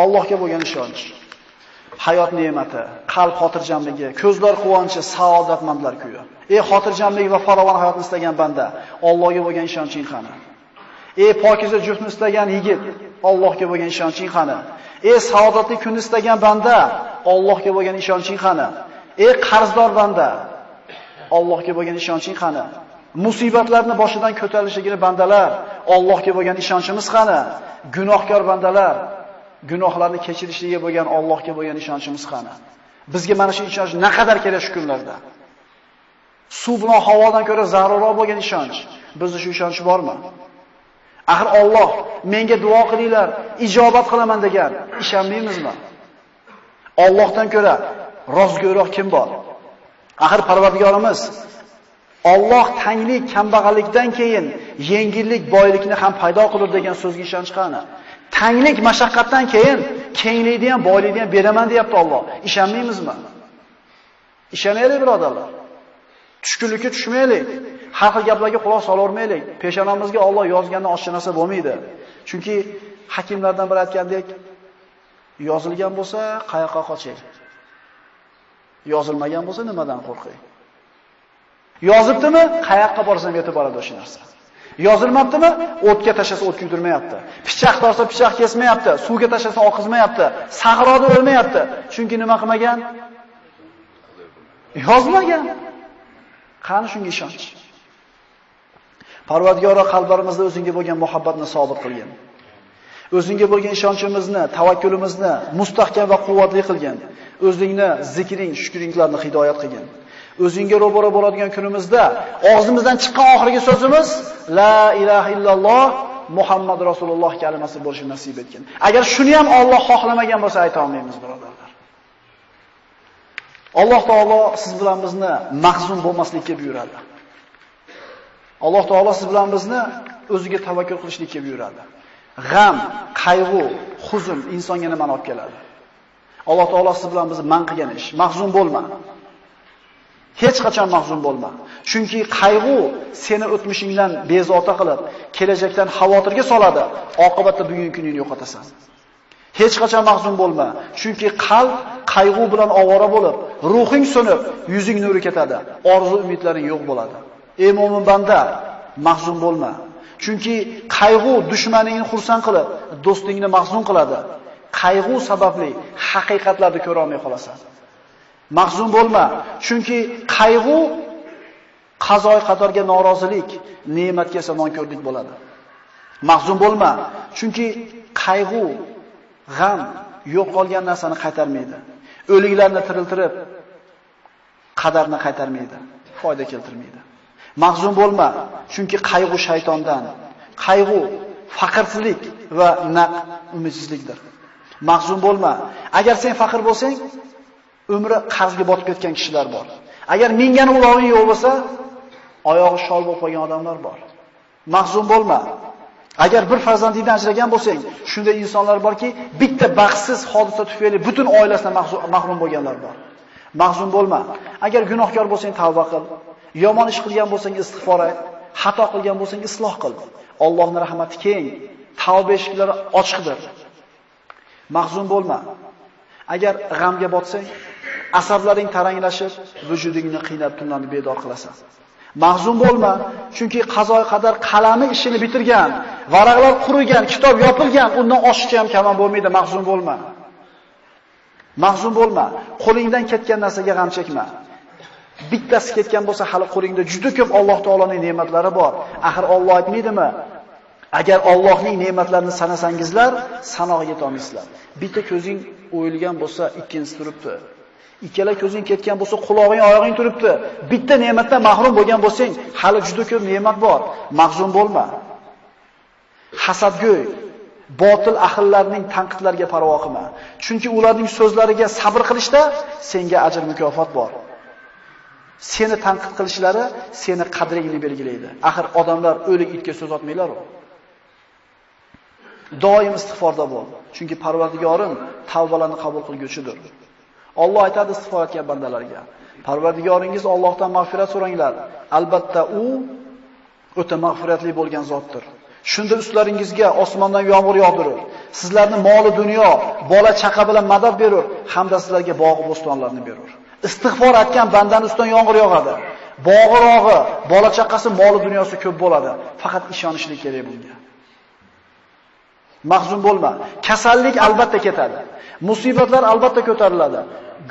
Allohga bo'lgan ishonch. Hayot ne'mati, qalb xotirjamligi, ko'zlar quvonchi, saodatmandlar kuyi. Xotirjamlik va farovon hayotni istagan banda, Allohga bo'lgan ishonching qani? Pokiza juftni istagan yigit, Allohga bo'lgan ishonching qani? Saodatli kunni istagan banda, Allohga bo'lgan ishonching qani? Qarzdor banda, Allohga bo'lgan ishonching qani? Musibatlarni boshidan ko'tarilishligini bandalar, Allohga bo'lgan ishonchimiz qani? Gunohkor bandalar, gunohlarni kechirishligiga bo'lgan Allohga bo'lgan ishonchimiz qani? Bizga mana shu ishonch naqadar kerak shu kunlarda. Suv bilan havodan ko'ra zarurroq bo'lgan ishonch. Bizda shu ishonch bormi? Axir Alloh menga duo qilinglar, ijobat qilaman degan, ishonmaymizmi? Allohdan ko'ra rozgo'roq kim bor? Axir Parvardigorimiz Alloh tanglik, kambag'allikdan keyin yengillik, boylikni ham paydo qilur degan so'zga ishonch qani? Tanglik, mashaqqatdan keyin kenglikni ham, boylikni ham beraman deyapti Alloh. Ishonmaymizmi? Ishonaylik birodarlar. Tushkunlikka tushmaylik. Har xil gaplarga quloq solavermaylik. Peshonamizga Alloh yozgandan oshcha narsa bo'lmaydi. Chunki hakimlardan biri aytgandek, yozilgan bo'lsa, qayoqqa qoching? Yozilmagan bo'lsa, nimadan qo'rqing? Yozibdimi? Qayoqqa borsam yetib boradi o'sha narsa. Yozilmabdimi? O'tga tashlasa o't kuydirmayapti. Pichoq torsa pichoq kesmayapti. Suvga tashlasa oqizmayapti. Sahroda o'lmayapti. Chunki nima qilmagan? Yozmagan. Qani shunga ishonch? Parvardigor qalblarimizda o'zingga bo'lgan muhabbatni sobit qilgin. O'zingga bo'lgan ishonchimizni, tavakkulimizni mustahkam va quvvatli qilgin. O'zingni zikring, shukringlarni hidoyat qilgin. O'zingga ro'baro bo'ladigan kunimizda og'zimizdan chiqqan oxirgi so'zimiz la ilaha illalloh Muhammad Rasululloh kalimasi bo'lishini nasib etgin. Agar shuni ham Alloh xohlamagan bo'lsa ayta olmaymiz, birodarlar. Alloh taolo siz bilan bizni mahzun bo'lmaslikka buyuradi. Alloh taolo siz bilan bizni o'ziga tavakkul qilishlikka buyuradi. G'am, qayg'u, huzn insonga nima olib keladi? Alloh taolo siz bilan bizni man qilgan ish. Mahzun bo'lma. Hech qachon mahzun bo'lma. Chunki qayg'u seni o'tmishingdan bezovta qilib, kelajakdan xavotirga soladi. Oqibatda bugungi kuningni yo'qotasan. Hech qachon mahzun bo'lma. Chunki qalb qayg'u bilan ovora bo'lib, ruhing so'nib, yuzing nuri ketadi. Orzu umidlaring yo'q bo'ladi. Ey mo'min banda, mahzun bo'lma. Chunki qayg'u dushmaningni xursand qilib, do'stingni mahzun qiladi. Qayg'u sababli haqiqatlarni ko'ra olmay qolasan. Mahzun bo'lma, chunki qayg'u qazoy qadorga norozilik, ne'matga esa nonko'rlik bo'ladi. Mahzun bo'lma, chunki qayg'u, g'am yo'q qolgan narsani qaytarmaydi. O'liklarni tiriltirib, qadarni qaytarmaydi, foyda keltirmaydi. Mahzun bo'lma, chunki qayg'u shaytondan, qayg'u faqirsizlik va naq umidsizlikdir. Mahzun bo'lma. Agar sen faqir bo'lsang, umri qarzga botib ketgan kishilar bor. Agar mingani ulog'ing yo'q bo'lsa, oyog'i shol bo'lib qolgan odamlar bor. Mahzun bo'lma. Agar bir farzandingdan ajragan bo'lsang, shunday insonlar borki, bitta baxtsiz hodisa tufayli butun oilasidan mahrum bo'lganlar bor. Mahzun bo'lma. Agar gunohkor bo'lsang, tavba qil. Yomon ish qilgan bo'lsang, istig'for et. Xato qilgan bo'lsang, isloh qil. Allohning rahmati keng, tavba eshiklari ochiqdir. Mahzun bo'lma. Agar g'amga botsang, asablaring taranglashib, vujudingni qiynab tunlarni bedor qilasan. Mahzun bo'lma, chunki qazoy qadar qalami ishini bitirgan, varaqlar qurigan, kitob yopilgan, undan oshiqcha ham kamon bo'lmaydi. Mahzun bo'lma. Mahzun bo'lma. Qo'lingdan ketgan narsaga g'am chekma. Bittasi ketgan bo'lsa, hali qo'lingda juda ko'p Alloh taoloning ne'matlari bor. Axir Alloh aytmaydimi? Agar Allohning ne'matlarini sanasangizlar, sanoqqa yeta olmaysizlar. Bitta ko'zing o'yilgan bo'lsa, ikkinchisi turibdi. Ikkala ko'zing ketgan bo'lsa, quloqing, oyog'ing turibdi. Bitta ne'matdan mahrum bo'lgan bo'lsang, hali juda ko'p ne'mat bor. Mahzun bo'lma. Hasadgo'y, botil ahillarning tanqidlariga parvo qilma. Chunki ularning so'zlariga sabr qilishda senga ajr mukofot bor. Seni tanqid qilishlari seni qadringni belgilaydi. Axir odamlar o'lik itga so'z otmaylar-ku. Doim istig'forda bo'l. Chunki Parvardigorim tavbalarni qabul qilguvchidir. Alloh aytadi istig'for etgan bandalarga. Parvardigoringiz Allohdan mag'firat so'ranglar. Albatta u o'ta mag'firatli bo'lgan zotdir. Shunda ustlaringizga osmondan yomg'ir yog'dirur. Sizlarni moli dunyo, bola chaqa bilan madad berur, hamda sizlarga bog'i bo'stonlarni berur. Istig'for etgan bandaning ustidan yomg'ir yog'adi. Bog'i, bola chaqasi, moli dunyosi ko'p bo'ladi. Faqat ishonishlik kerak bunga. Mahzun bo'lma. Kasallik albatta ketadi. Musibatlar albatta ko'tariladi.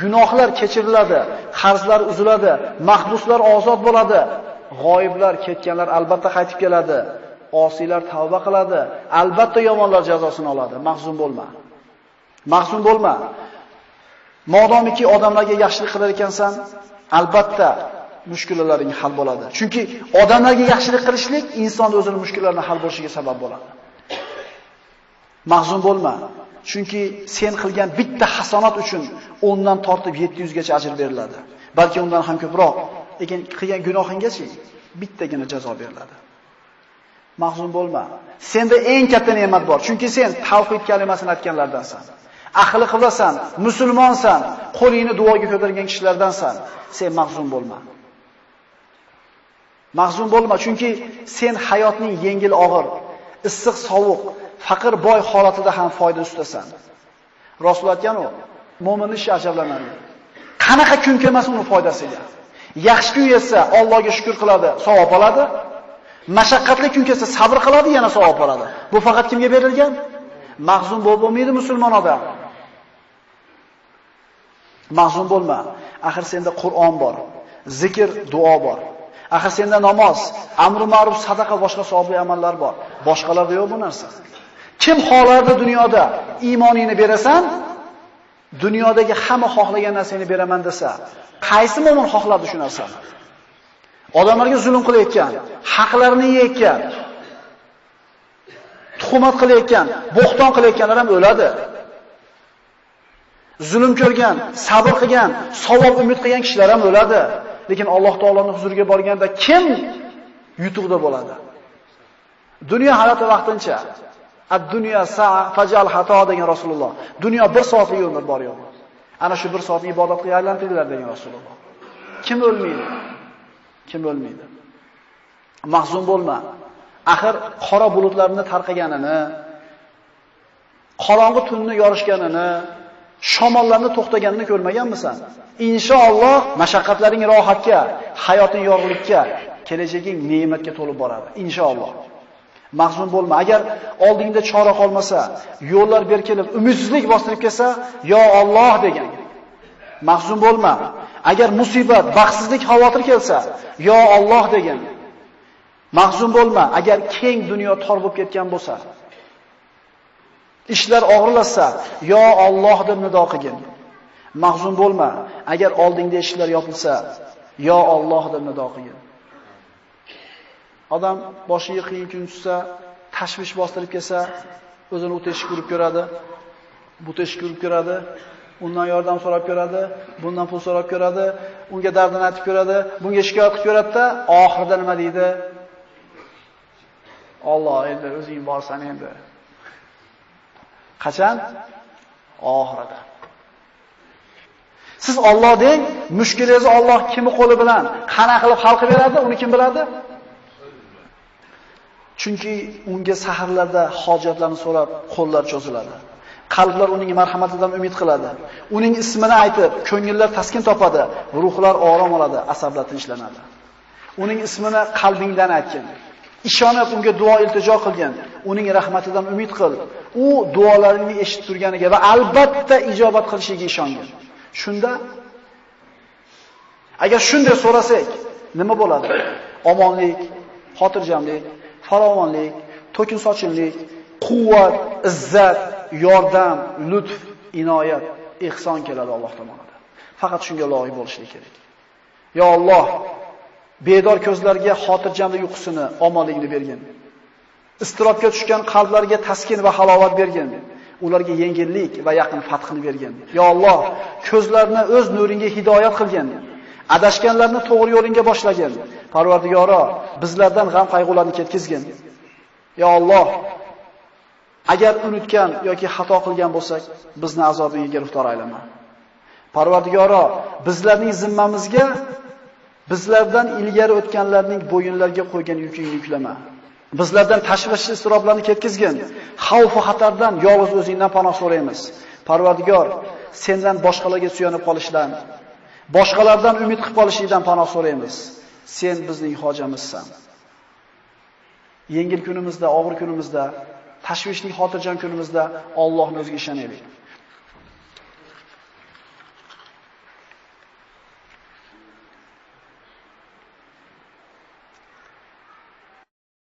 Gunohlar kechiriladi, qarzlar uziladi, mahbuslar ozod bo'ladi. G'oyiblar, ketganlar albatta qaytib keladi. Osiylar tavba qiladi. Albatta yomonlar jazosini oladi. Mahzun bo'lma. Mahzun bo'lma. Modomiki odamlarga yaxshilik qilar ekansan, albatta mushkullalaring hal bo'ladi. Chunki odamlarga yaxshilik qilishlik inson o'zining mushkullarini hal bo'lishiga sabab bo'ladi. Mahzun bo'lma. Chunki sen qilgan bitta hasonat uchun 10 dan tortib 700 gacha ajr beriladi. Balki undan ham ko'proq. Lekin qilgan gunohinggacha bittagina jazo beriladi. Mahzun bo'lma. Senda eng katta ne'mat bor. Chunki sen tavhid kalimasini aytganlardansan. Ahli qiblasan, musulmonsan, qo'lingni duoga ko'targan kishilardansan. Sen mahzun bo'lma. Mahzun bo'lma, chunki sen hayotning yengil og'ir, issiq sovuq, faqir boy holatida ham foyda ustasan. Rasul aytgan-ku, mo'minning ishi ajablanarli. Qanaqa kun kelmasa uni foydasiga. Yaxshi kun yetsa Allohga shukr qiladi, savob oladi. Mashaqqatli kun kelsa sabr qiladi, yana savob oladi. Bu faqat kimga berilgan? Mahzun bo'lmaydi musulmon odam. Mahzun bo'lma. Axir senda Qur'on bor, zikr, duo bor. Axir senda namoz, amr ma'ruf, sadaqa, boshqa savobli amallar bor. Boshqalarda yo'q bu narsa. Kim xohlardi dunyoda iymoningni berasan, dunyodagi hamma xohlagan narsani beraman desa, qaysi mo'min xohladi shu narsani? Odamlarga zulm qilayotgan, haqlarini yeyotgan, tuhmat qilayotgan, bo'xton qilayotganlar ham o'ladi. Zulm ko'rgan, sabr qilgan, savob umid qilgan kishilar ham o'ladi. Lekin Alloh taoloning huzuriga borganda kim yutuqda bo'ladi? Dunyo hayoti vaqtincha. Ad-dunya sa'a fajal xato degan Rasululloh. Dunyo 1 soatlik umr bor yo'q. Ana shu 1 soatni ibodatga aylantirdilar degan Rasululloh. Kim o'lmaydi? Kim o'lmaydi? Mahzun bo'lma. Axir qora bulutlarni tarqaganini, qorong'i tunni yorishganini, shamollarni to'xtaganini ko'rmaganmisan? Inshaalloh mashaqqatlaring rohatga, hayoting yorug'likka, kelajaging ne'matga to'lib boradi. Inshaalloh. Mahzun bo'lma. Agar oldingda chora qolmasa, yo'llar berkilib, umidsizlik bostirib kelsa, yo Alloh degan. Mahzun bo'lma. Agar musibat, baxtsizlik, xavotir kelsa, yo Alloh degan. Mahzun bo'lma. Agar keng dunyo tor bo'lib ketgan bo'lsa, ishlar og'irlashsa, yo Alloh deb nido qilgin. Mahzun bo'lma. Agar oldingda eshiklar yopilsa, yo Alloh deb nido qilgin. Odam boshiga qiyin kun tushsa, tashvish bostirib kelsa, o'zini u teshik urib ko'radi, bu teshik urib ko'radi, undan yordam so'rab ko'radi, bundan pul so'rab ko'radi, unga dardini aytib ko'radi, bunga shikoyat qilib ko'radi-da, oxirida nima deydi? Alloh, endi o'zing borsan endi. Qachon? Oxirida. Siz Alloh deng, mushkulingizni Alloh kimi qo'li bilan qanaqa qilib hal qilib beradi, uni kim biladi? Chunki unga saharlarda hojatlarni so'rab qo'llar cho'ziladi. Qalblar uning marhamatidan umid qiladi. Uning ismini aytib, ko'ngillar taskin topadi, ruhlar orom oladi, asablar tinchlanadi. Uning ismini qalbingdan aytgin. Ishonib unga duo iltijo qilgin. Uning rahmatidan umid qil. U duolaringni eshitib turganiga va albatta ijobat qilishiga ishongin. Shunda agar shunday so'rasak, nima bo'ladi? Omonlik, xotirjamlik, farovonlik, to'kin sochinlik, quvvat, izzat, yordam, lutf, inoyat, ihson keladi Alloh tomonidan. Faqat shunga loyiq bo'lishlik kerak. Ya Alloh, bedor ko'zlarga xotirjamlik uyqusini, omonlikni bergin. Istirobga tushgan qalblarga taskin va halovat bergin. Ularga yengillik va yaqin fathini bergin. Ya Alloh, ko'zlarni o'z nuringga hidoyat qilgin. Adashganlarni to'g'ri yo'lingga boshlagin. Parvardigoro, bizlardan g'am qayg'ularni ketkizgin. Ya Alloh, agar unutgan yoki xato qilgan bo'lsak, bizni azobingga giriftor aylama. Parvardigoro, bizlarning zimmamizga bizlardan ilgari o'tganlarning bo'yinlariga qo'ygan yukingni yuklama. Bizlardan tashvishli iztiroblarni ketkizgin. Xavf va xatardan yolg'iz o'zingdan panoh so'raymiz. Parvardigor, sendan boshqalarga suyanib qolishdan, boshqalardan umid qilib qolishingdan panoh so'raymiz. Sen bizning hojamizsan. Yengil kunimizda, og'ir kunimizda, tashvishli xotirjam kunimizda Allohning o'ziga ishonaylik.